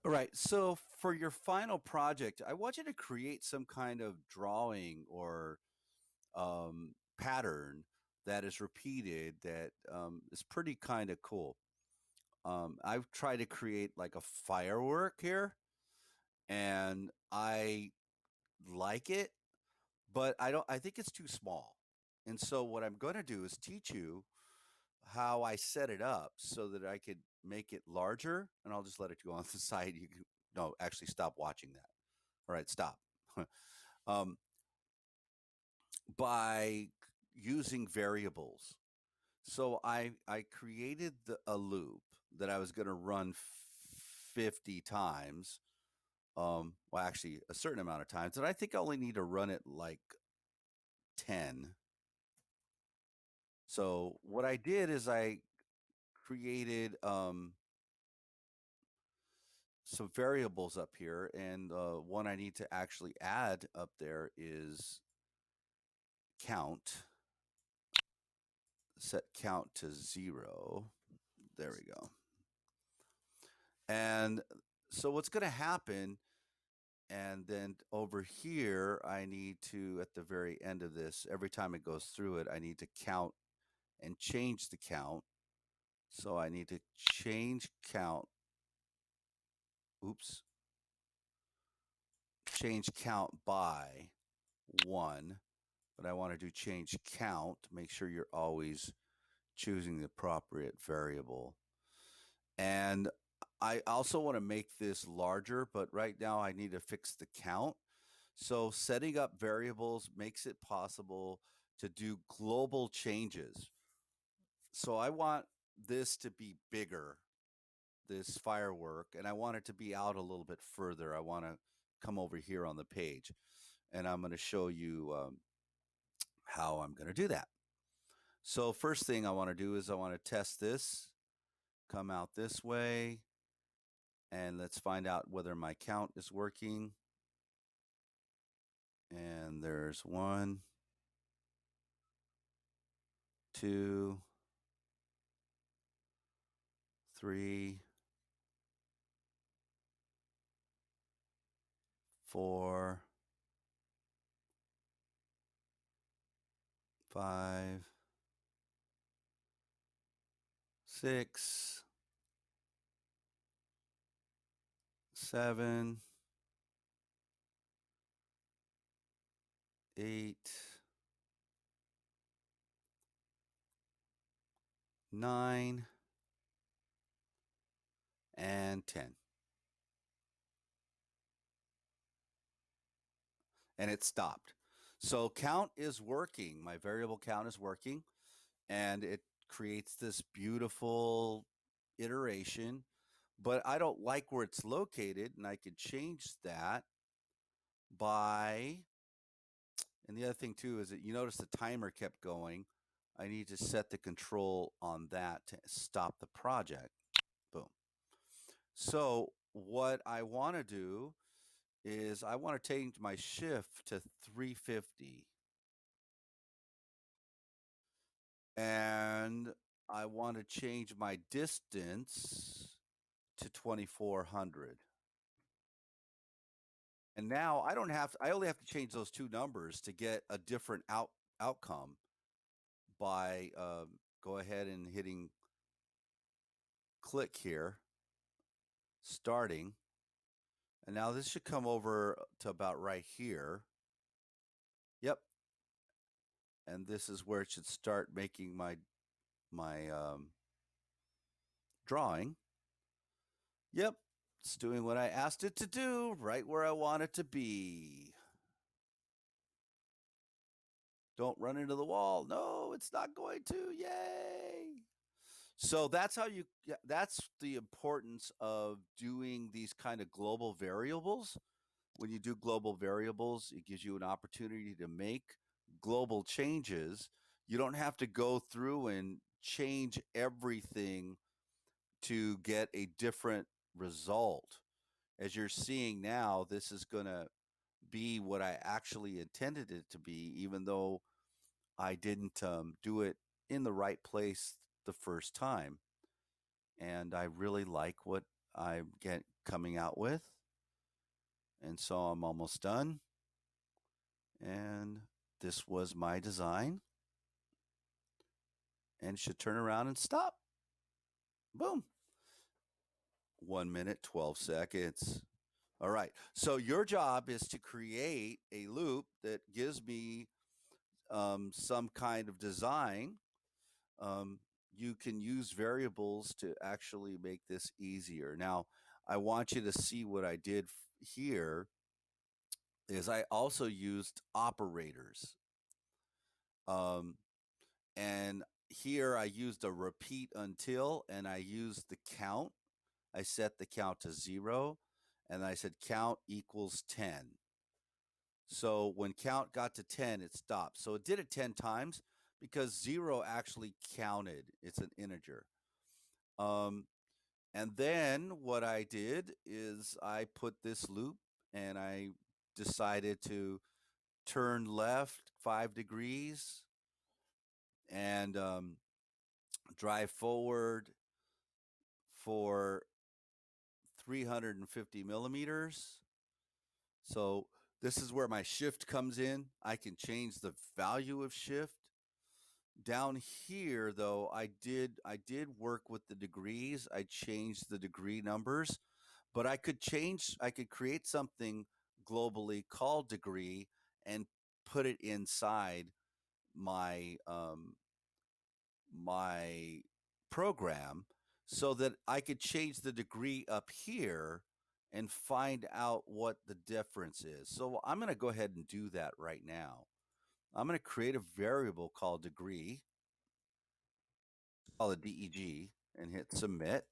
All right. So for your final project, I want you to create some kind of drawing or pattern that is repeated that is pretty kind of cool. I've tried to create like a firework here, and I like it, but I don't. I think it's too small. And so what I'm going to do is teach you how I set it up so that I could make it larger, and I'll just let it go on the side. You can no, actually stop watching that. All right, stop. um, by using variables. So I created a loop that I was going to run 50 times. Well, actually, a certain amount of times, and I think I only need to run it like 10. So what I did is I created some variables up here, and one I need to actually add up there is count. Set count to 0. There we go. And so what's going to happen, and then over here, I need to, at the very end of this, every time it goes through it, I need to count and change the count. So I need to change count. Oops. Change count by 1. But I want to do change count. Make sure you're always choosing the appropriate variable. And I also want to make this larger, but right now I need to fix the count. So setting up variables makes it possible to do global changes. So I want this to be bigger, this firework, and I want it to be out a little bit further. I want to come over here on the page, and I'm going to show you how I'm going to do that. So first thing I want to do is I want to test this, come out this way, and let's find out whether my count is working. And there's 1, 2, 3, 4, 5, 6, 7, 8, 9, and 10. And it stopped. So count is working. My variable count is working, and it creates this beautiful iteration. But I don't like where it's located, and I could change that by, and the other thing too is that you notice the timer kept going. I need to set the control on that to stop the project. Boom. So what I want to do is I want to change my shift to 350. And I want to change my distance to 2400. And now I don't have to, I only have to change those two numbers to get a different outcome by go ahead and hitting click here, starting. And now this should come over to about right here. Yep. And this is where it should start making my drawing. Yep. It's doing what I asked it to do, right where I want it to be. Don't run into the wall. No, it's not going to. Yay. So that's how you, yeah, that's the importance of doing these kind of global variables. When you do global variables, it gives you an opportunity to make global changes. You don't have to go through and change everything to get a different result. As you're seeing now, this is going to be what I actually intended it to be, even though I didn't do it in the right place the first time. And I really like what I'm coming out with. And so I'm almost done. And this was my design. And it should turn around and stop. Boom. 1 minute, 12 seconds. All right. So your job is to create a loop that gives me some kind of design. Um, you can use variables to actually make this easier. Now, I want you to see what I did here is I also used operators. Um, and here I used a repeat until, and I used the count. I set the count to 0, and I said count equals 10. So when count got to 10, it stopped. So it did it 10 times because 0 actually counted. It's an integer. Um, and then what I did is I put this loop and I decided to turn left 5 degrees and drive forward for 350 millimeters. So this is where my shift comes in. I can change the value of shift. Down here, though, I did work with the degrees. I changed the degree numbers, but I could create something globally called degree and put it inside my my program so that I could change the degree up here and find out what the difference is. So I'm going to go ahead and do that right now. I'm going to create a variable called degree, call it DEG, and hit submit.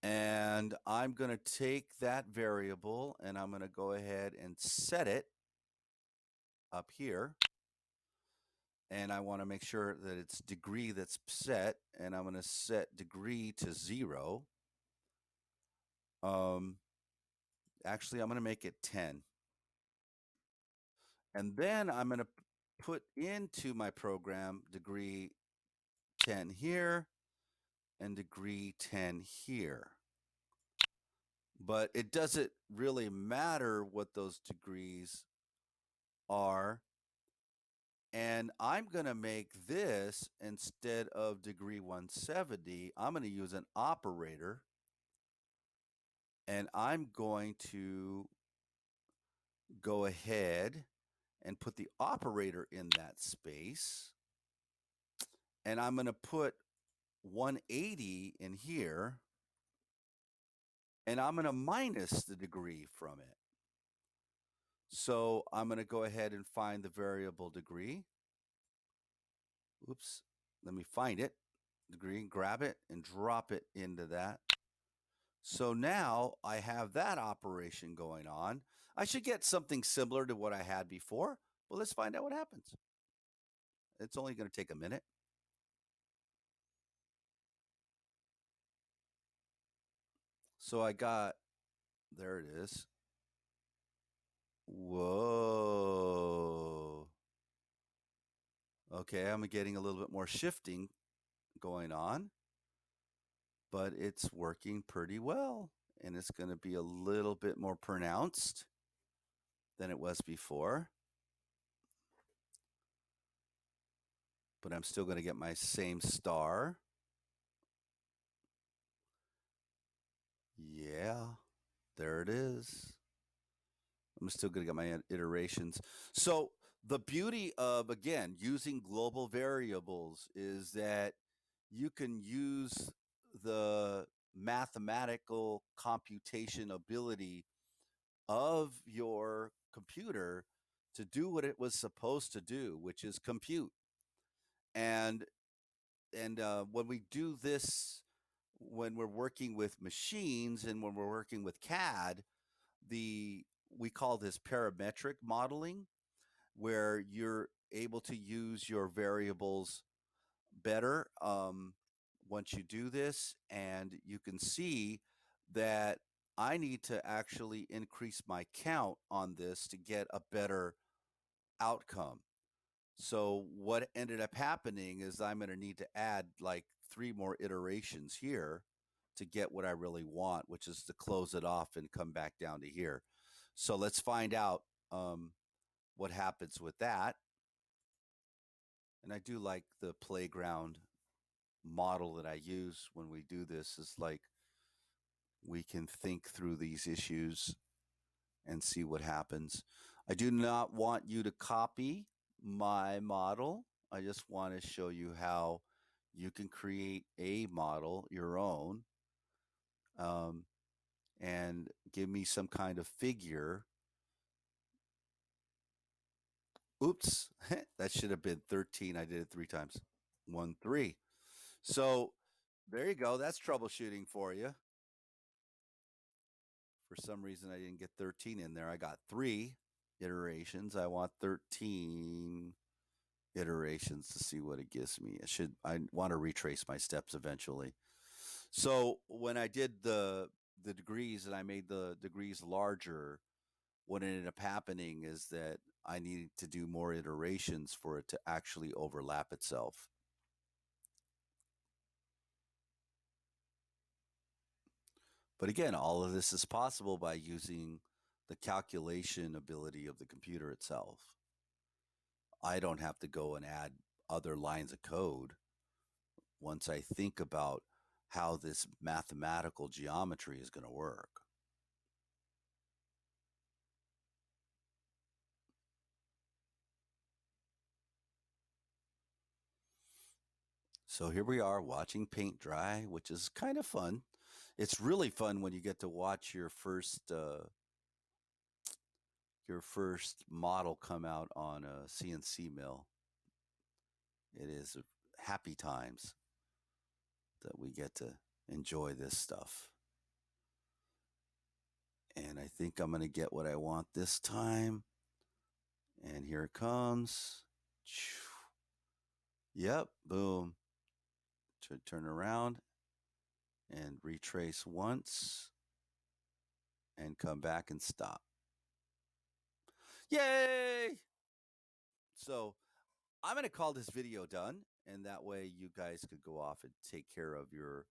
And I'm going to take that variable and I'm going to go ahead and set it up here. And I want to make sure that it's degree that's set, and I'm going to set degree to 0. Actually, I'm going to make it 10. And then I'm going to put into my program degree 10 here and degree 10 here. But it doesn't really matter what those degrees are. And I'm going to make this, instead of degree 170, I'm going to use an operator. And I'm going to go ahead and put the operator in that space. And I'm going to put 180 in here. And I'm going to minus the degree from it. So I'm going to go ahead and find the variable degree. Oops. Let me find it. Degree, grab it, and drop it into that. So now I have that operation going on. I should get something similar to what I had before, but let's find out what happens. It's only going to take a minute. So I got, there it is. Whoa. Okay, I'm getting a little bit more shifting going on, but it's working pretty well. And it's going to be a little bit more pronounced than it was before. But I'm still going to get my same star. Yeah, there it is. I'm still going to get my iterations. So the beauty of, again, using global variables is that you can use the mathematical computation ability of your computer to do what it was supposed to do, which is compute. And when we do this, when we're working with machines and when we're working with CAD, we call this parametric modeling, where you're able to use your variables better once you do this. And you can see that I need to actually increase my count on this to get a better outcome. So what ended up happening is I'm going to need to add like 3 more iterations here to get what I really want, which is to close it off and come back down to here. So let's find out what happens with that. And I do like the playground model that I use when we do this is like we can think through these issues and see what happens. I do not want you to copy my model. I just want to show you how you can create a model, your own, um, and give me some kind of figure. Oops, that should have been 13. I did it 3 times. 1, 3. So there you go. That's troubleshooting for you. For some reason, I didn't get 13 in there. I got 3 iterations. I want 13 iterations to see what it gives me. I want to retrace my steps eventually. So when I did the degrees and I made the degrees larger, what ended up happening is that I needed to do more iterations for it to actually overlap itself. But again, all of this is possible by using the calculation ability of the computer itself. I don't have to go and add other lines of code once I think about how this mathematical geometry is going to work. So here we are watching paint dry, which is kind of fun. It's really fun when you get to watch your first model come out on a CNC mill. It is happy times that we get to enjoy this stuff. And I think I'm going to get what I want this time. And here it comes. Yep, boom. Turn around and retrace once and come back and stop. Yay! So I'm going to call this video done, and that way you guys could go off and take care of your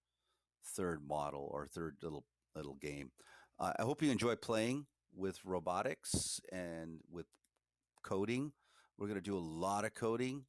third model or third little game. I hope you enjoy playing with robotics and with coding. We're going to do a lot of coding.